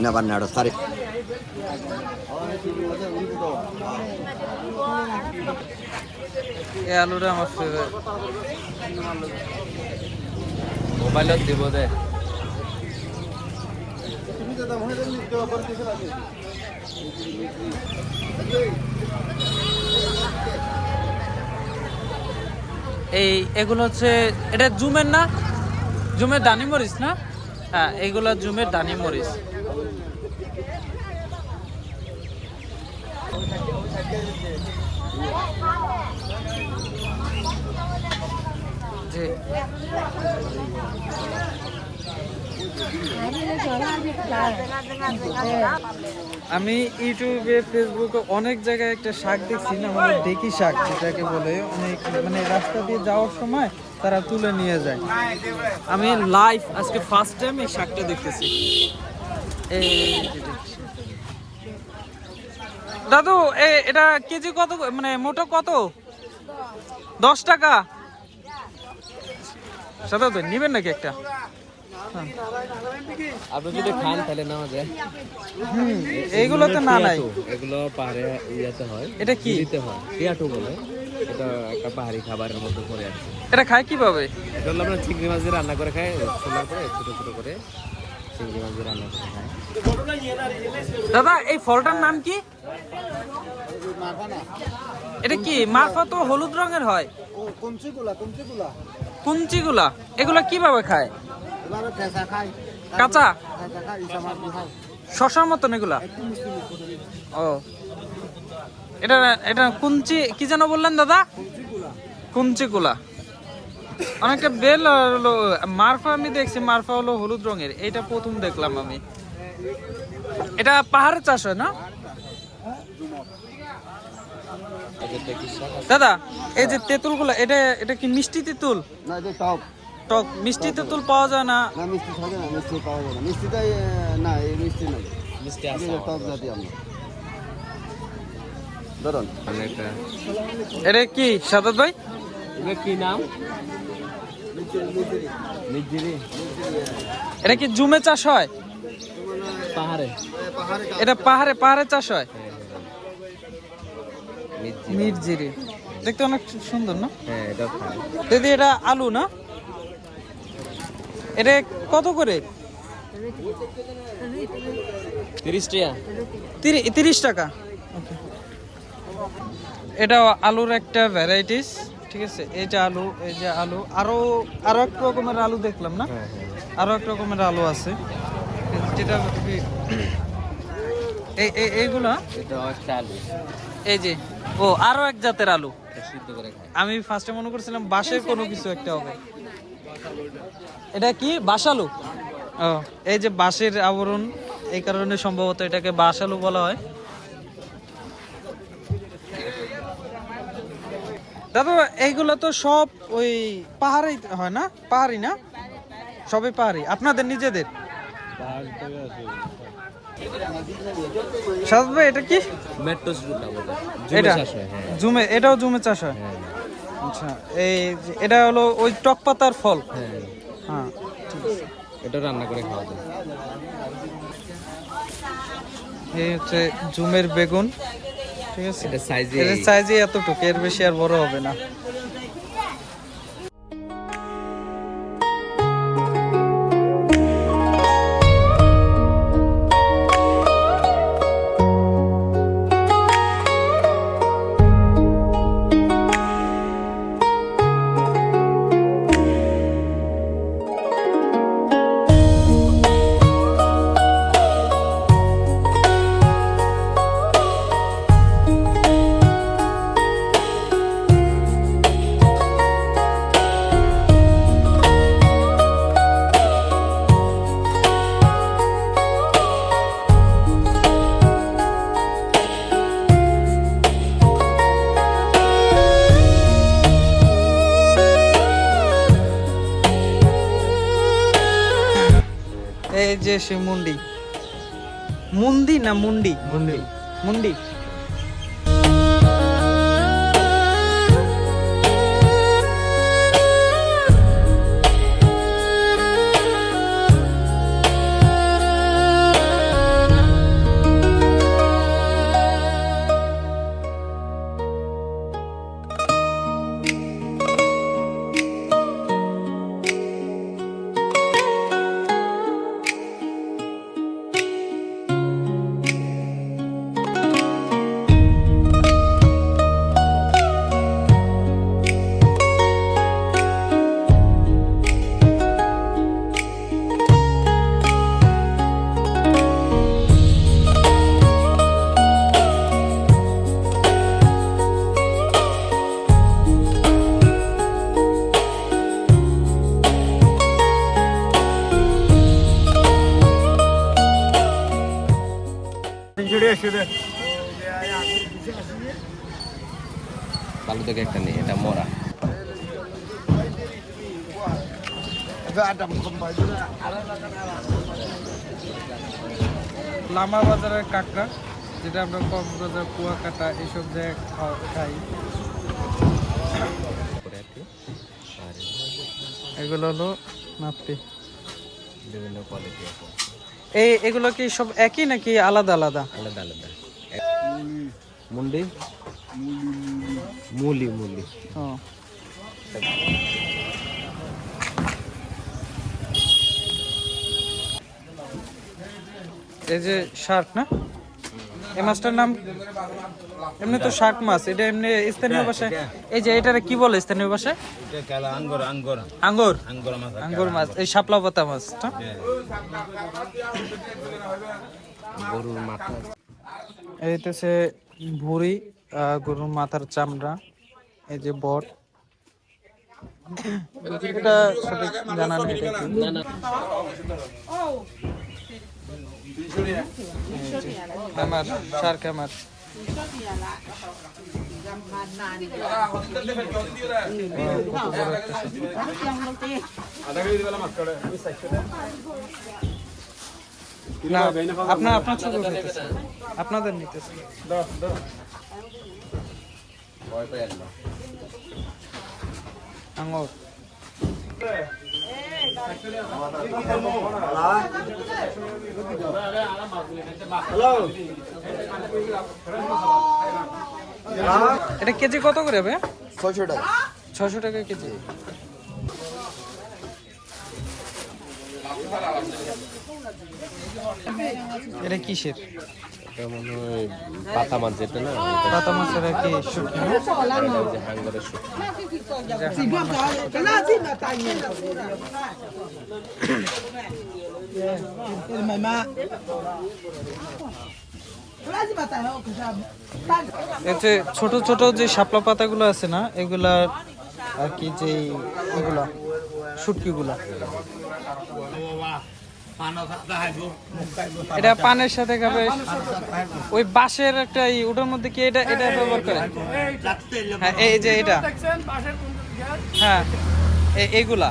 না বান্নাড়ো সারি এই আলুটা আমার ফেভারিট মোবাইলত দিব দে এই এগুলো হচ্ছে এটা জুমের না জুমের দানি মরিচ না হ্যাঁ এইগুলো জুমের দানি মরিচ জি আমি ইউটিউবে ফেসবুকে অনেক জায়গায় একটা শাক দেখছি না মানে দেখি শাক যেটাকে বলে অনেক মানে রাস্তা দিয়ে যাওয়ার সময় তারা তুলে নিয়ে যায় আমি লাইভ আজকে ফার্স্ট টাইম এই শাকটা দেখতেছি দাদু এটা কেজি কত মানে মোটা কত 10 টাকা সাদা তো নিবেন নাকি একটা আপনি যদি খান তাহলে নাও যায় এইগুলো তো না নাই এগুলো পাহাড়ে ইয়াতে হয় এটা কি দিতে হয় টিয়াটু বলে এটা একটা পাহাড়ি খাবারের মধ্যে পড়ে আছে এটা খায় কিভাবে এটা হলো আমরা চিংড়ি মাছ দিয়ে রান্না করে খাই ছোলা করে ছোট ছোট করে চিংড়ি মাছ দিয়ে রান্না করে খাই দাদা এই ফলটার নাম কি এটা কি মারফা তো হলুদ রঙের হয় কুঞ্চিগুলা এগুলা কিভাবে খায় কাঁচা শশার মতন এগুলা ও এটা এটা কুঞ্চি কি যেন বললেন দাদা কুঞ্চিগুলা অনেকটা বেল হলো মারফা আমি দেখছি মারফা হলো হলুদ রঙের এটা প্রথম দেখলাম আমি এটা পাহাড়ে চাষ হয় না দাদা এই যে তেঁতুলগুলো এটা এটা কি মিষ্টি তেঁতুল না এটা টক টক মিষ্টি তেঁতুল পাওয়া যায় না না মিষ্টি থাকে না মিষ্টি পাওয়া যায় না মিষ্টিটাই না এই মিষ্টি নাই মিষ্টি আছে টক জাতি আমরা ধরুন একটা এটা কি সাদাত ভাই এটা কি নাম নিজিরি এটা কি জুমে চাষ হয় পাহাড়ে এটা পাহাড়ে পাহাড়ে চাষ হয় মিরজিরি দেখতে অনেক সুন্দর না হ্যাঁ এটা খাই দিদি এটা আলু না এটা কত করে 30 টাকা 30 টাকা ওকে এটা আলুর একটা ভ্যারাইটিস ঠিক আছে এই যে আলু এই যে আলু আরো এক রকমের আলু দেখলাম না আরো এক রকমের আলু আছে যেটা এইগুলা এটা একটা আলু এই যে ও আরো এক জাতের আলু সিদ্ধ করে খাই আমি ফার্স্টে মনে করছিলাম বাঁশের কোনো কিছু একটা হবে এটা কি বাঁশালু ও এই যে বাঁশের আবরণ এই কারণে সম্ভবত এটাকে বাঁশালু বলা হয় দাদা এইগুলো তো সব ওই পাহাড়ি হয় না পাহাড়ি না সবই পাহাড়ি আপনাদের নিজেদের সাদ ভাই এটা কি মেট্রো জুটা বলে এটা চাষ হয় হ্যাঁ জুমে এটাও জুমে চাষ হয় আচ্ছা এই এটা হলো ওই টক পাতার ফল হ্যাঁ হ্যাঁ এটা রান্না করে খাওয়া যায় এই হচ্ছে জুমের বেগুন ঠিক আছে এটা সাইজে এর সাইজে এতটুকু এর বেশি আর বড় হবে না এই যে সে মুন্ডি মুন্ডি না মুন্ডি মুন্ডি মুন্ডি ভালো থেকে একটা নেই, এটা মরা। লামা বাজারের কাঁকড়া, যেটা আমরা কক্সবাজার, কুয়াকাটা এইসব জায়গায় খাই। আর এগুলো হলো মাপটি। বিভিন্ন কোয়ালিটি আছে, এগুলো কি সব একই নাকি আলাদা আলাদা? আলাদা আলাদা। মুন্ডি, মুলি মুলি। ও, এই যে শার্ক না, এই মাছটার নাম এমনি তো শার্ক মাছ, এটা এমনি স্থানীয় ভাষায় এই যে এটারে কি বলে স্থানীয় ভাষায়? আঙ্গুর। আঙ্গুর মাছ, এই শাপলা পাতা মাছটা। গরুর মাথা, এইতেছে ভুঁড়ি, গরুর মাথার চামড়া, এই যে বট। এটা সঠিক জানা নেই এটা কি। আমার শার্ক আমার। না, আপনার ছবি উঠাইতেছে, আপনাদের নিতেছে। আঙুর। এটা কেজি কত করে হবে? 600 টাকা। 600 টাকা কেজি। এটা কিসের? এটা মনে হয় পাতা মাছ যেটা না, পাতা মাছের কি শুটকি না? এটা ওই যে হাঙ্গরের শুটকি। এর যে ছোট ছোট যে শাপলা পাতাগুলো আছে না, এগুলা আর কি, যে এগুলা শুটকিগুলা, এটা পানের সাথে খাবে। ওই বাঁশের একটা ওটার মধ্যে কি এটা এটা ব্যবহার করে? হ্যাঁ, এই যে এটা, হ্যাঁ এইগুলা